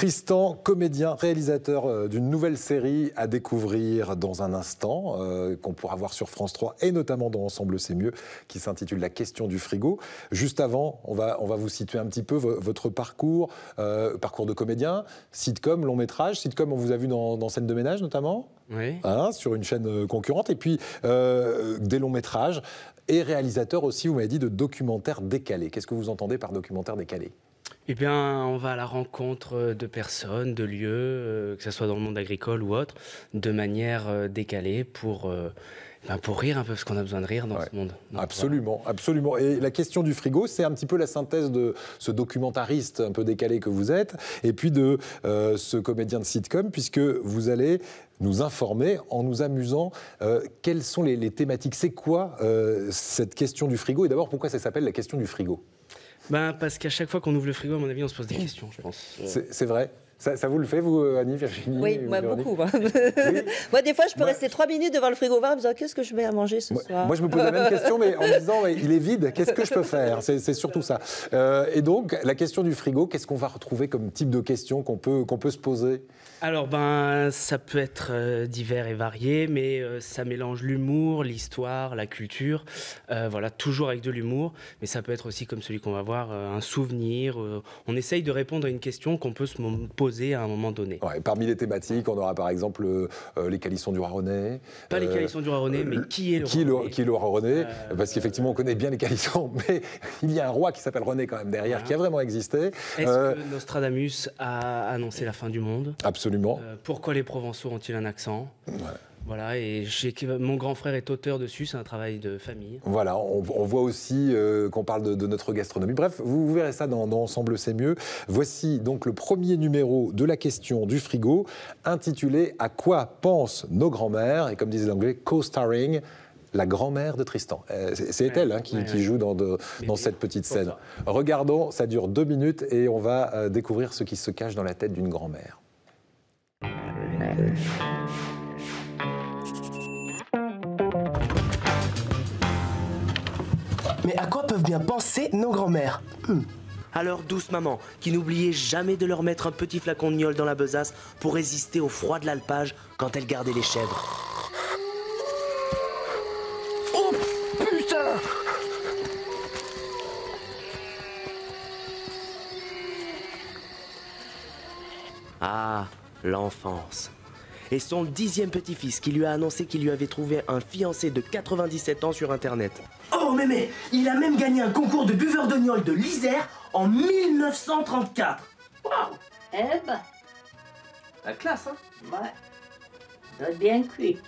Tristan, comédien, réalisateur d'une nouvelle série à découvrir dans un instant, qu'on pourra voir sur France 3 et notamment dans Ensemble c'est mieux, qui s'intitule La question du frigo. Juste avant, on va vous situer un petit peu votre parcours, parcours de comédien, sitcom, long métrage. Sitcom, on vous a vu dans Scène de ménage notamment, oui. Hein, sur une chaîne concurrente, et puis des longs métrages, et réalisateur aussi, vous m'avez dit, de documentaires décalés. Qu'est-ce que vous entendez par documentaire décalé ? Eh bien, on va à la rencontre de personnes, de lieux, que ce soit dans le monde agricole ou autre, de manière décalée pour rire un peu, parce qu'on a besoin de rire dans ce monde. Donc, absolument, voilà. Absolument. Et la question du frigo, c'est un petit peu la synthèse de ce documentariste un peu décalé que vous êtes, et puis de ce comédien de sitcom, puisque vous allez nous informer en nous amusant. Quelles sont les thématiques ? C'est quoi cette question du frigo ? Et d'abord, pourquoi ça s'appelle la question du frigo ? Parce qu'à chaque fois qu'on ouvre le frigo, à mon avis, on se pose des questions, je pense. C'est vrai ? Ça vous le fait, vous, Annie, Virginie ? Oui, moi, beaucoup. Moi. Oui. Moi, des fois, je peux rester 3 minutes devant le frigo ouvert en me disant qu'est-ce que je mets à manger ce soir. Moi, je me pose la même question, mais en me disant il est vide, qu'est-ce que je peux faire ? C'est surtout ça. Et donc, la question du frigo, qu'est-ce qu'on va retrouver comme type de question qu'on peut se poser ? Alors, ça peut être divers et varié, mais ça mélange l'humour, l'histoire, la culture. Voilà, toujours avec de l'humour, mais ça peut être aussi, comme celui qu'on va voir, un souvenir. On essaye de répondre à une question qu'on peut se poser à un moment donné. Ouais, parmi les thématiques, on aura par exemple les calissons du roi René. Pas les calissons du roi René, mais qui est le roi René ? Qui est le roi René ? Parce qu'effectivement, on connaît bien les calissons, mais il y a un roi qui s'appelle René quand même derrière, qui a vraiment existé. Est-ce que Nostradamus a annoncé la fin du monde ? Absolument. Pourquoi les Provençaux ont-ils un accent ? Voilà, et mon grand frère est auteur dessus, c'est un travail de famille. Voilà, on voit aussi qu'on parle de notre gastronomie. Bref, vous verrez ça dans Ensemble c'est mieux. Voici donc le premier numéro de la question du frigo, intitulé « À quoi pensent nos grands-mères ?» et comme disait l'anglais, co-starring la grand-mère de Tristan. C'est elle qui joue dans cette petite scène. Regardons, ça dure 2 minutes et on va découvrir ce qui se cache dans la tête d'une grand-mère. Mais à quoi peuvent bien penser nos grands-mères ? Alors douce maman, qui n'oubliait jamais de leur mettre un petit flacon de gnôle dans la besace pour résister au froid de l'alpage quand elle gardait les chèvres. Oh putain ! Ah, l'enfance. Et son 10e petit-fils qui lui a annoncé qu'il lui avait trouvé un fiancé de 97 ans sur Internet. Oh mais, il a même gagné un concours de buveur de gnôle de l'Isère en 1934. Waouh! Eh ben, La classe, hein? ouais. Ça doit être bien cuit.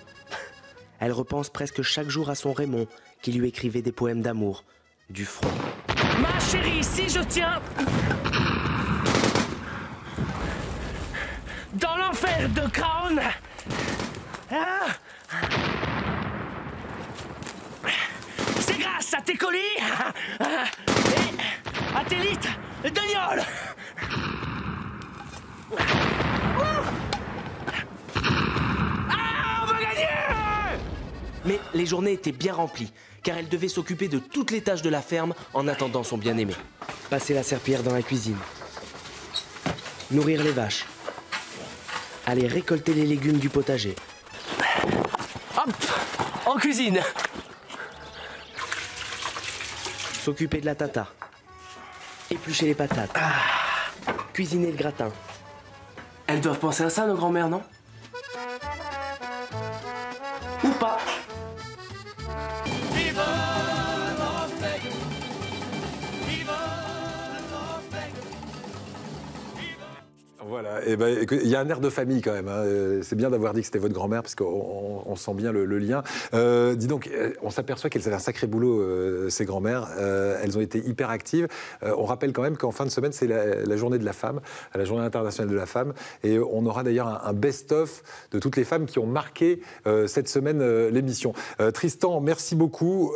Elle repense presque chaque jour à son Raymond qui lui écrivait des poèmes d'amour, du front. Ma chérie, si je tiens dans l'enfer de Crown, c'est grâce à tes colis et à tes litres de gnôle. On va gagner! Mais les journées étaient bien remplies, car elle devait s'occuper de toutes les tâches de la ferme en attendant son bien-aimé. Passer la serpillière dans la cuisine, nourrir les vaches, aller récolter les légumes du potager. Hop, en cuisine. S'occuper de la tata, éplucher les patates, cuisiner le gratin. Elles doivent penser à ça, nos grands-mères, non? Ou pas? Voilà, et ben, il y a un air de famille quand même. Hein. C'est bien d'avoir dit que c'était votre grand-mère, parce qu'on sent bien le lien. Dis donc, on s'aperçoit qu'elles avaient un sacré boulot, ces grand-mères. Elles ont été hyper actives. On rappelle quand même qu'en fin de semaine, c'est la journée de la femme, la journée internationale de la femme. Et on aura d'ailleurs un best-of de toutes les femmes qui ont marqué cette semaine l'émission. Tristan, merci beaucoup.